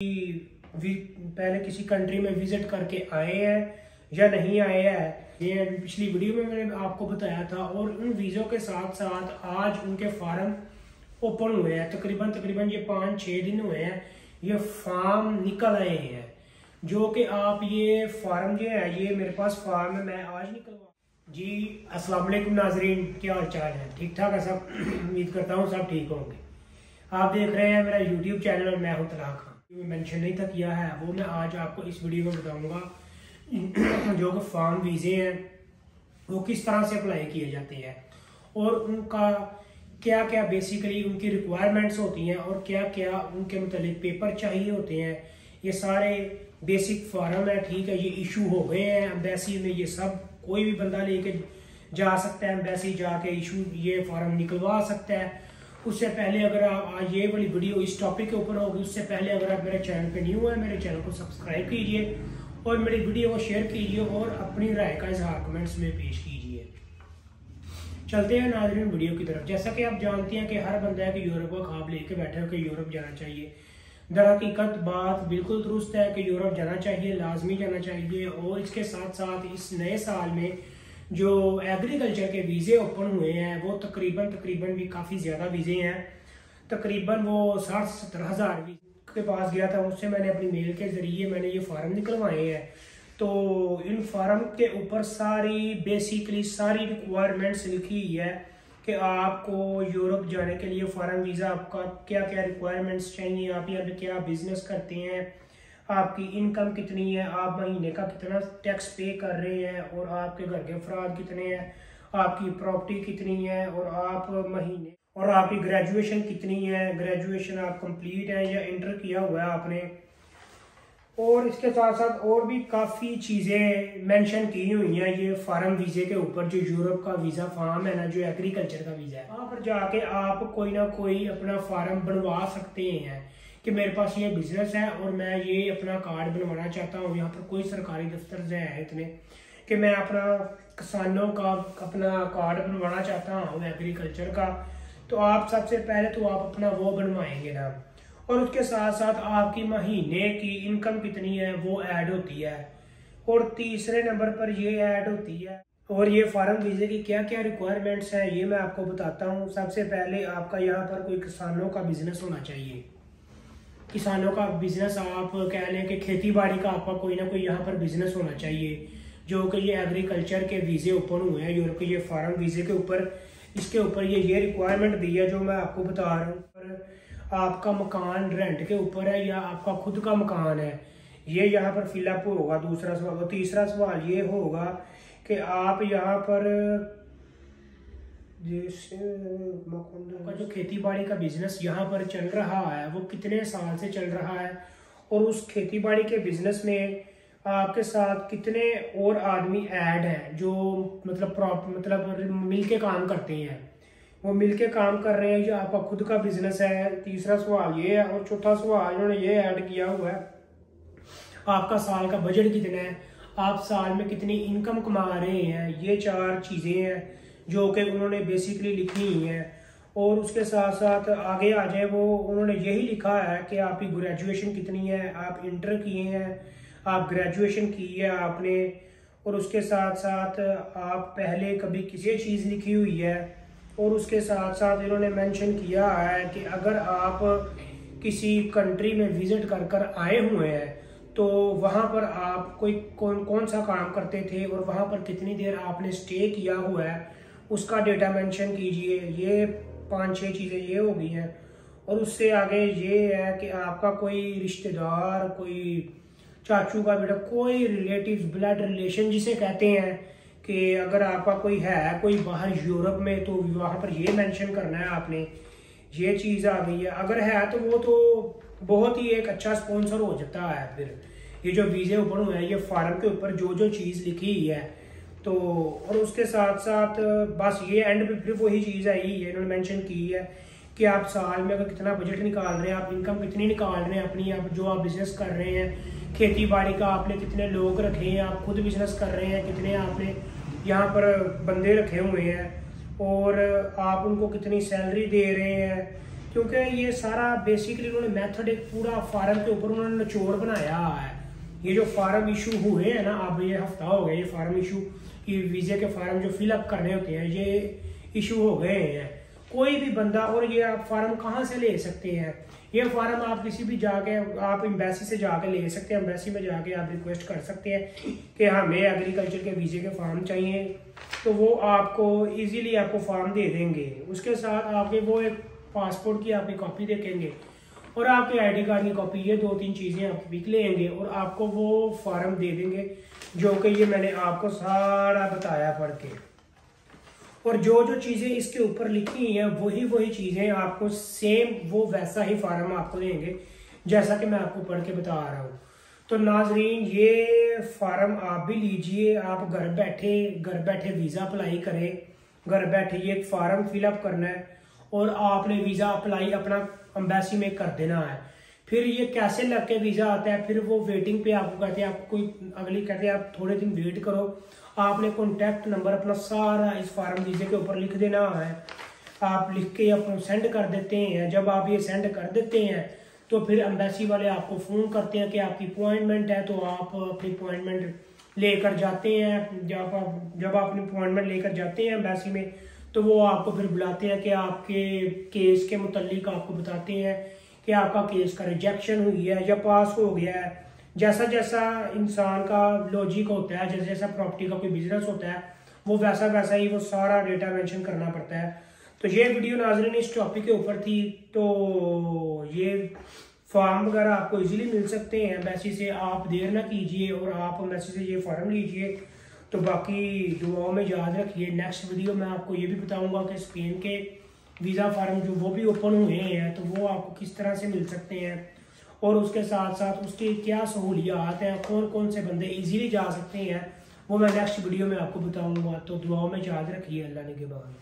पहले किसी कंट्री में विजिट करके आए हैं या नहीं आए हैं। ये पिछली वीडियो में मैंने आपको बताया था। और उन वीज़ों के साथ साथ आज उनके फार्म ओपन हुए हैं। तकरीबन ये 5-6 दिन हुए हैं, ये फार्म निकल आए हैं। जो कि आप ये फार्म जो है, ये मेरे पास फार्म है, मैं आज निकलवा जी। अस्सलाम वालेकुम नाजरीन, क्या हाल चाल है? ठीक ठाक है सब? उम्मीद करता हूँ सब ठीक होंगे। आप देख रहे हैं मेरा यूट्यूब चैनल और मैं हूँ तलाक खान। मेंशन नहीं था किया है, वो मैं आज आपको इस वीडियो में बताऊंगा। जो कि फार्म वीज़े हैं वो किस तरह से अप्लाई किए जाते हैं और उनका क्या क्या बेसिकली उनकी रिक्वायरमेंट्स होती हैं और क्या क्या उनके मुतालिक पेपर चाहिए होते हैं। ये सारे बेसिक फार्म है, ठीक है। ये इशू हो गए हैं एम्बेसी में, ये सब कोई भी बंदा लेके जा सकता है एम्बेसी, जाके इशू ये फार्म निकलवा सकता है। उससे पहले अगर आप आज ये वाली वीडियो इस टॉपिक के ऊपर होगी, उससे पहले अगर आप मेरे चैनल पे न्यू है, मेरे चैनल को सब्सक्राइब कीजिए और मेरी वीडियो को शेयर कीजिए और अपनी राय का इजहार कमेंट्स में पेश कीजिए। चलते हैं नाज़रीन वीडियो की तरफ। जैसा कि आप जानते हैं कि हर बंदा है कि यूरोप का ख्वाब लेके बैठे हो कि यूरोप जाना चाहिए। दरहकीकत बात बिल्कुल दुरुस्त है कि यूरोप जाना चाहिए, लाजमी जाना चाहिए। और इसके साथ साथ इस नए साल में जो एग्रीकल्चर के वीज़े ओपन हुए हैं वो तकरीबन भी काफ़ी ज़्यादा वीज़े हैं। तकरीबन वो 60-70 हज़ार के पास गया था, उससे मैंने अपनी मेल के ज़रिए मैंने ये फार्म निकलवाए हैं। तो इन फार्म के ऊपर बेसिकली सारी रिक्वायरमेंट्स लिखी हुई है कि आपको यूरोप जाने के लिए फार्म वीज़ा आपका क्या क्या रिक्वायरमेंट्स चाहिए, आप यहाँ पे क्या बिजनेस करते हैं, आपकी इनकम कितनी है, आप महीने का कितना टैक्स पे कर रहे हैं और आपके घर के अफराद कितने हैं, आपकी प्रॉपर्टी कितनी है और आप महीने और आपकी ग्रेजुएशन कितनी है, ग्रेजुएशन आप कंप्लीट है या इंटर किया हुआ है आपने। और इसके साथ साथ और भी काफ़ी चीज़ें मेंशन की हुई हैं ये फार्म वीज़े के ऊपर। जो यूरोप का वीज़ा फार्म है ना, जो एग्रीकल्चर का वीज़ा है, वहाँ पर जाके आप कोई ना कोई अपना फार्म बनवा सकते हैं कि मेरे पास ये बिजनेस है और मैं ये अपना कार्ड बनवाना चाहता हूँ। यहाँ पर कोई सरकारी दफ्तर हैं इतने कि मैं अपना किसानों का अपना कार्ड बनवाना चाहता हूँ एग्रीकल्चर का। तो आप सबसे पहले तो आप अपना वो बनवाएंगे ना, और उसके साथ साथ आपकी महीने की इनकम कितनी है वो ऐड होती है। और तीसरे नंबर पर ये ऐड होती है। और ये फार्म वीज़े की क्या क्या रिक्वायरमेंट्स हैं ये मैं आपको बताता हूँ। सबसे पहले आपका यहाँ पर कोई किसानों का बिजनेस होना चाहिए। किसानों का बिजनेस आप कह लें कि खेती बाड़ी का आपका कोई ना कोई यहाँ पर बिजनेस होना चाहिए। जो कि ये एग्रीकल्चर के वीज़े ओपन हुए हैं यूरोप के ये फार्म वीज़े के ऊपर, इसके ऊपर ये रिक्वायरमेंट दी है जो मैं आपको बता रहा हूँ। आपका मकान रेंट के ऊपर है या आपका खुद का मकान है, ये यहाँ पर फिलअप होगा। दूसरा सवाल। और तीसरा सवाल ये होगा कि आप यहाँ पर का जो खेती बाड़ी का बिजनेस यहाँ पर चल रहा है वो कितने साल से चल रहा है और उस खेती बाड़ी के बिजनेस में आपके साथ कितने और आदमी ऐड हैं जो मतलब मिल के काम करते हैं। वो मिलके काम कर रहे हैं या आपका खुद का बिजनेस है। तीसरा सवाल ये है। और चौथा सवाल उन्होंने ये ऐड किया हुआ है आपका साल का बजट कितना है, आप साल में कितनी इनकम कमा रहे हैं। ये 4 चीज़ें हैं जो कि उन्होंने बेसिकली लिखी हुई हैं। और उसके साथ साथ आगे आ जाए वो उन्होंने यही लिखा है कि आपकी ग्रेजुएशन कितनी है, आप इंटर किए हैं, आप ग्रेजुएशन की है आपने। और उसके साथ साथ आप पहले कभी किसी चीज़ लिखी हुई है। और उसके साथ साथ इन्होंने मेंशन किया है कि अगर आप किसी कंट्री में विजिट कर आए हुए हैं तो वहाँ पर आप कौन सा काम करते थे और वहाँ पर कितनी देर आपने स्टे किया हुआ है उसका डेटा मेंशन कीजिए। ये 5-6 चीज़ें ये हो गई हैं। और उससे आगे ये है कि आपका कोई रिश्तेदार, कोई चाचू का बेटा, कोई रिलेटिव ब्लड रिलेशन जिसे कहते हैं कि अगर आपका कोई है कोई बाहर यूरोप में तो वहाँ पर ये मेंशन करना है आपने। ये चीज़ आ गई है। अगर है तो वो तो बहुत ही एक अच्छा स्पॉन्सर हो जाता है। फिर ये जो वीज़े ओपन हुए हैं ये फार्म के ऊपर जो चीज़ लिखी हुई है तो। और उसके साथ साथ बस ये एंड पे फिर वही चीज़ आई है, इन्होंने मेंशन की है कि आप साल में अगर कितना बजट निकाल रहे हैं, आप इनकम कितनी निकाल रहे हैं अपनी, आप जो आप बिजनेस कर रहे हैं खेती बाड़ी का, आपने कितने लोग रखे हैं, आप खुद बिजनेस कर रहे हैं, कितने आपने यहाँ पर बंदे रखे हुए हैं और आप उनको कितनी सैलरी दे रहे हैं। क्योंकि ये सारा बेसिकली उन्होंने मेथड एक पूरा फार्म के ऊपर उन्होंने निचोड़ बनाया है। ये जो फार्म इशू हुए हैं ना, अब ये हफ्ता हो गया ये फार्म इशू की, वीज़े के फार्म जो फिलअप करने होते हैं ये इशू हो गए हैं। कोई भी बंदा, और ये आप फार्म कहाँ से ले सकते हैं? ये फार्म आप किसी भी जाके, आप एम्बेसी से जाके ले सकते हैं। एम्बेसी में जाके आप रिक्वेस्ट कर सकते हैं कि हमें एग्रीकल्चर के वीज़े के फार्म चाहिए, तो वो आपको इजीली आपको फार्म दे देंगे। उसके साथ आपके वो एक पासपोर्ट की आपकी कॉपी देखेंगे और आपके आईडी कार्ड की कॉपी, ये 2-3 चीज़ें आप पिक लेंगे और आपको वो फार्म दे देंगे, जो कि ये मैंने आपको सारा बताया पढ़ के। और जो जो चीज़ें इसके ऊपर लिखी हैं वही चीज़ें आपको सेम वो वैसा ही फार्म आपको देंगे जैसा कि मैं आपको पढ़ के बता रहा हूँ। तो नाजरीन, ये फार्म आप भी लीजिए, आप घर बैठे वीज़ा अप्लाई करें। घर बैठे ये फार्म फिलअप करना है और आपने वीज़ा अप्लाई अपना एम्बेसी में कर देना है। फिर ये कैसे लग के वीज़ा आता है, फिर वो वेटिंग पे आपको कहते हैं, आपको कोई अगली कहते हैं आप थोड़े दिन वेट करो। आपने कॉन्टैक्ट नंबर अपना सारा इस फार्म वीज़े के ऊपर लिख देना है। आप लिख के अपना सेंड कर देते हैं। जब आप ये सेंड कर देते हैं तो फिर एम्बेसी वाले आपको फ़ोन करते हैं कि आपकी अपॉइंटमेंट है, तो आप अपनी अपॉइंटमेंट लेकर जाते हैं। जब आप अपनी अपॉइंटमेंट लेकर जाते हैं एम्बेसी में, तो वो आपको फिर बुलाते हैं कि आपके केस के मुतल्लिक आपको बताते हैं कि आपका केस का रिजेक्शन हुई है या पास हो गया है। जैसा जैसा इंसान का लॉजिक होता है, जैसा जैसा प्रॉपर्टी का कोई बिजनेस होता है, वो वैसा वैसा ही वो सारा डेटा मेंशन करना पड़ता है। तो ये वीडियो नाज़रीन इस टॉपिक के ऊपर थी। तो ये फॉर्म वगैरह आपको इजीली मिल सकते हैं एम्बेसी से, आप देर ना कीजिए और आप एम्बेसी से ये फॉर्म लीजिए। तो बाकी दुआओं में याद रखिए। नेक्स्ट वीडियो में आपको ये भी बताऊंगा कि स्पेन के वीज़ा फार्म जो वो भी ओपन हुए हैं तो वो आपको किस तरह से मिल सकते हैं, और उसके साथ साथ उसकी क्या सहूलियात हैं, कौन कौन से बंदे इजीली जा सकते हैं, वो मैं नेक्स्ट वीडियो में आपको बताऊंगा। तो दुआओं में याद रखिए। अल्लाह ने के बाद।